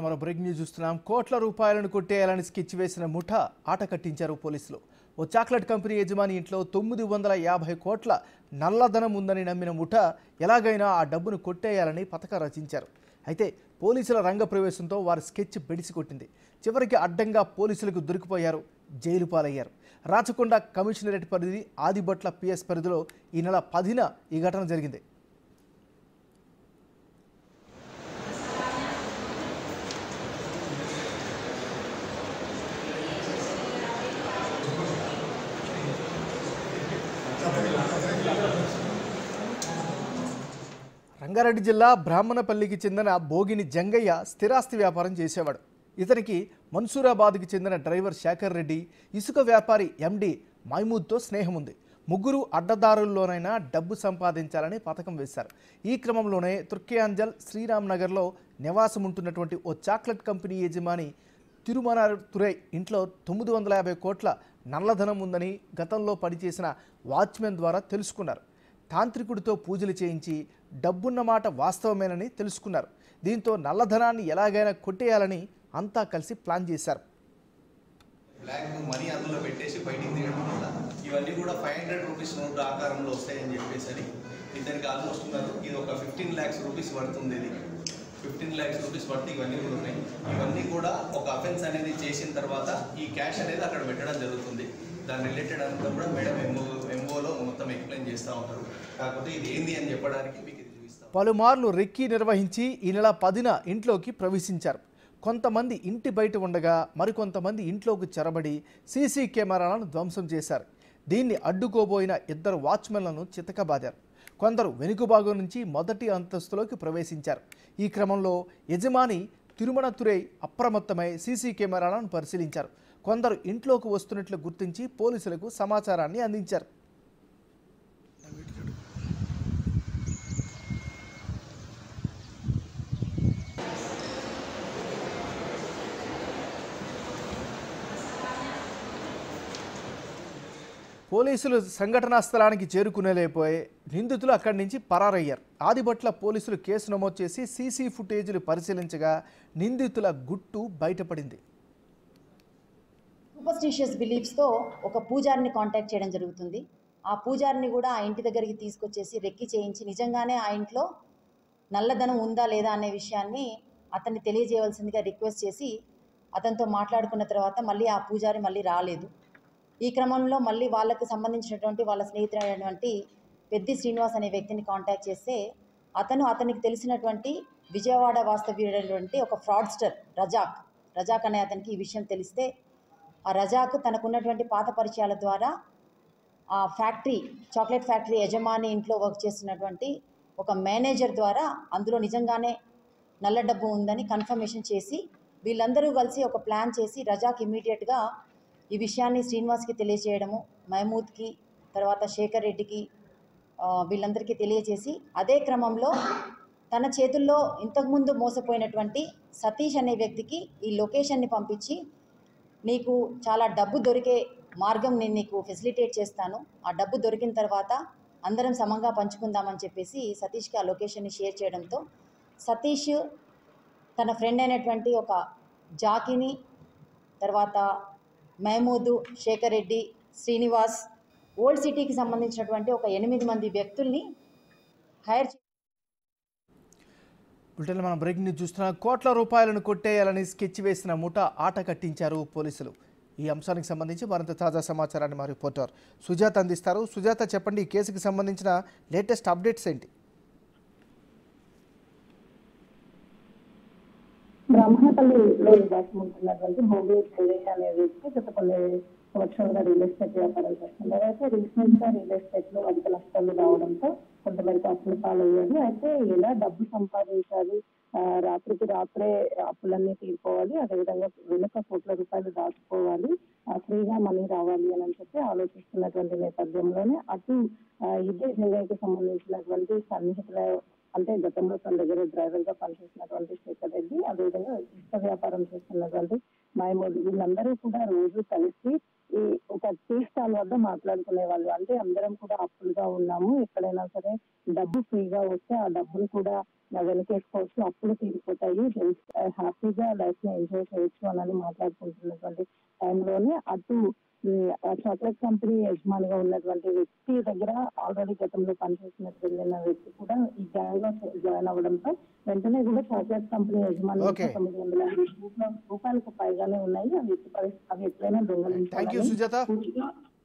మరో break news చూస్తున్నాం. కోట్ల రూపాయలను కొట్టేయాలని స్కెచ్ వేసిన ముఠా ఆట కట్టించారు పోలీసులు. ఓ చాక్లెట్ కంపెనీ యజమాని ఇంట్లో 950 కోట్ల నల్లధనం ఉందని నమ్మిన ముఠా ఎలాగైనా ఆ డబ్బును కొట్టేయాలని పథకం రచించారు. అయితే పోలీసుల రంగ ప్రవేశంతో వారి స్కెచ్ బెడిసి కొట్టింది. చివరికి అడ్డంగా పోలీసులకు దొరికిపోయారు, జైలు పాలయ్యారు. రాచకొండ కమిషనరేట్ పరిధి ఆదిబట్ల పిఎస్ పరిధిలో ఈ నెల 10న ఈ ఘటన జరిగింది. రంగారెడ్డి జిల్లా బ్రాహ్మణపల్లికి చెందిన భోగిని జంగయ్య స్థిరాస్తి వ్యాపారం చేసేవాడు. ఇతనికి మన్సూరాబాద్కి చెందిన డ్రైవర్ శేఖర్ రెడ్డి, ఇసుక వ్యాపారి ఎండి మైమూద్తో స్నేహం ఉంది. ముగ్గురు అడ్డదారుల్లోనైనా డబ్బు సంపాదించాలని పథకం వేశారు. ఈ క్రమంలోనే తుర్కియాంజల్ శ్రీరామ్ నగర్లో నివాసం ఉంటున్నటువంటి ఓ చాక్లెట్ కంపెనీ యజమాని తిరుమనాతురై ఇంట్లో 950 కోట్ల నల్లధనం ఉందని గతంలో పనిచేసిన వాచ్మెన్ ద్వారా తెలుసుకున్నారు. తాంత్రికుడితో పూజలు చేయించి డబ్బున్న మాట వాస్తవమేనని తెలుసుకున్నారు. దీంతో నల్లధనాన్ని ఎలాగైనా కొట్టేయాలని అంతా కలిసి ప్లాన్ చేశారు. బ్లాక్ మనీ అందులో పెట్టేసి బయటికి తీయడం వల్ల ఇవన్నీ కూడా 500 రూపీస్ నోట్ ఆకారంలో వస్తాయని చెప్పేసి ఇతనికి ఆల్మోస్ట్ ఉన్నారు. ఇది ఒక 15 lakhs రూపీస్ పడుతుంది. ఇది 15 lakhs రూపీస్ పడితే ఇవన్నీ కూడా ఉన్నాయి. ఇవన్నీ కూడా ఒక అఫెన్స్ అనేది చేసిన తర్వాత ఈ క్యాష్ అనేది అక్కడ పెట్టడం జరుగుతుంది. దాని రిలేటెడ్ అంతా కూడా మేడం ఎంఓలో మొత్తం ఎక్స్ప్లెయిన్ చేస్తూ ఉంటారు. కాకపోతే ఇది ఏంది అని చెప్పడానికి మీకు ఇది చూపిస్తాం. పలుమార్లు రెక్కీ నిర్వహించి ఈ నెల 10న ఇంట్లోకి ప్రవేశించారు. కొంతమంది ఇంటి బయట ఉండగా మరికొంతమంది ఇంట్లోకి చొరబడి సీసీ కెమెరాలను ధ్వంసం చేశారు. దీన్ని అడ్డుకోబోయిన 2 వాచ్మెన్లను చితకబాదారు. కొందరు వెనుక భాగం నుంచి మొదటి అంతస్తులోకి ప్రవేశించారు. ఈ క్రమంలో యజమాని తిరుమనతురై అప్రమత్తమై సీసీ కెమెరాలను పరిశీలించారు. కొందరు ఇంట్లోకి వస్తున్నట్లు గుర్తించి పోలీసులకు సమాచారాన్ని అందించారు. పోలీసులు సంఘటనా స్థలానికి చేరుకునేలేపోయి నిందితులు అక్కడి నుంచి పరారయ్యారు. ఆదిబట్ల పోలీసులు కేసు నమోదు చేసి సీసీ ఫుటేజీలు పరిశీలించగా నిందితుల గుట్టు బయటపడింది. సూపర్స్టిషియస్ బిలీఫ్స్తో ఒక పూజారిని కాంటాక్ట్ చేయడం జరుగుతుంది. ఆ పూజారిని కూడా ఆ ఇంటి దగ్గరికి తీసుకొచ్చేసి రెక్కి చేయించి నిజంగానే ఆ ఇంట్లో నల్లధనం ఉందా లేదా అనే విషయాన్ని అతన్ని తెలియజేయవలసిందిగా రిక్వెస్ట్ చేసి అతనితో మాట్లాడుకున్న తర్వాత మళ్ళీ ఆ పూజారి మళ్ళీ రాలేదు. ఈ క్రమంలో మళ్ళీ వాళ్ళకు సంబంధించినటువంటి వాళ్ళ స్నేహితుడైనటువంటి పెద్ది శ్రీనివాస్ అనే వ్యక్తిని కాంటాక్ట్ చేస్తే అతనికి తెలిసినటువంటి విజయవాడ వాస్తవ్యుడైనటువంటి ఒక ఫ్రాడ్స్టర్ రజాక్ అనే అతనికి ఈ విషయం తెలిస్తే ఆ రజాక్ తనకున్నటువంటి పాత పరిచయాల ద్వారా ఆ చాక్లెట్ ఫ్యాక్టరీ యజమాని ఇంట్లో వర్క్ చేస్తున్నటువంటి ఒక మేనేజర్ ద్వారా అందులో నిజంగానే నల్ల డబ్బు ఉందని కన్ఫర్మేషన్ చేసి వీళ్ళందరూ కలిసి ఒక ప్లాన్ చేసి రజాక్ ఇమీడియట్గా ఈ విషయాన్ని శ్రీనివాస్కి తెలియజేయడము, మహమూద్కి, తర్వాత శేఖర్ రెడ్డికి వీళ్ళందరికీ తెలియజేసి అదే క్రమంలో తన చేతుల్లో ఇంతకుముందు మోసపోయినటువంటి సతీష్ అనే వ్యక్తికి ఈ లొకేషన్ని పంపించి నీకు చాలా డబ్బు దొరికే మార్గం నేను నీకు ఫెసిలిటేట్ చేస్తాను, ఆ డబ్బు దొరికిన తర్వాత అందరం సమంగా పంచుకుందామని చెప్పేసి సతీష్కి ఆ లొకేషన్ని షేర్ చేయడంతో సతీష్ తన ఫ్రెండ్ అయినటువంటి ఒక జాకీని, తర్వాత మహమూద్, శేఖర్ రెడ్డి, శ్రీనివాస్, ఓల్డ్ సిటీకి సంబంధించినటువంటి ఒక 8 మంది వ్యక్తుల్ని హైర్ బులెటిన్లో మనం బ్రేకింగ్ న్యూస్ చూస్తున్నాం. కోట్ల రూపాయలను కొట్టేయాలని స్కెచ్ వేసిన ముఠా ఆట కట్టించారు పోలీసులు. ఈ అంశానికి సంబంధించి మరింత తాజా సమాచారాన్ని మా రిపోర్టర్ సుజాత అందిస్తారు. సుజాత, చెప్పండి, ఈ కేసుకి సంబంధించిన లేటెస్ట్ అప్డేట్స్ ఏంటి? బ్రాహ్మణపల్లిలో నివాసం ఉంటున్నటువంటి భోగి జంగయ్య అనే వ్యక్తి గత కొన్ని సంవత్సరాలుగా రియల్ ఎస్టేట్ వ్యాపారం చేస్తున్నారు. అయితే రీసెంట్ గా రియల్ ఎస్టేట్ లో అధిక నష్టాలు రావడంతో కొంతమంది అప్పులు పాలయ్యారు. అయితే ఎలా డబ్బు సంపాదించాలి, రాత్రికి రాత్రే అప్పులన్నీ తీరుకోవాలి, అదేవిధంగా వెనుక కోట్ల రూపాయలు దాచుకోవాలి, ఫ్రీగా మనీ రావాలి అని చెప్పి ఆలోచిస్తున్నటువంటి నేపథ్యంలోనే అటు ఇదే జంగయ్యకి సంబంధించినటువంటి సన్నిహితుల అంటే గతంలో తన దగ్గర డ్రైవర్ గా పనిచేసినటువంటి శేఖర్ రెడ్డి, అదేవిధంగా ఇసుక వ్యాపారం చేస్తున్నటువంటి మహమూద్, వీళ్ళందరూ కూడా రోజు కలిసి ఈ ఒక టీ స్టాల్ వద్ద మాట్లాడుకునే వాళ్ళు. అంటే అందరం కూడా అప్పులుగా ఉన్నాము, ఎక్కడైనా సరే డబ్బు ఫ్రీగా వస్తే ఆ డబ్బులు కూడా వెనకేసుకోవచ్చు, అప్పులు తీరిపోతాయి, హ్యాపీగా లైఫ్ ని ఎంజాయ్ చేయొచ్చు అని మాట్లాడుకుంటున్నటువంటి టైంలోనే అటు ఆ చాక్లెట్ కంపెనీ యజమానిగా ఉన్నటువంటి వ్యక్తి దగ్గర ఆల్రెడీ గతంలో పనిచేసినట్టు వెళ్ళిన వ్యక్తి కూడా ఈ గ్యాంగ్ లో జాయిన్ అవ్వడంతో వెంటనే కూడా చాక్లెట్ కంపెనీ యజమాని Okay. 950 రూపాయలకు పైగానే ఉన్నాయి. అవి ఎప్పుడైనా థ్యాంక్ యూ సుజాత. దొంగలించాలని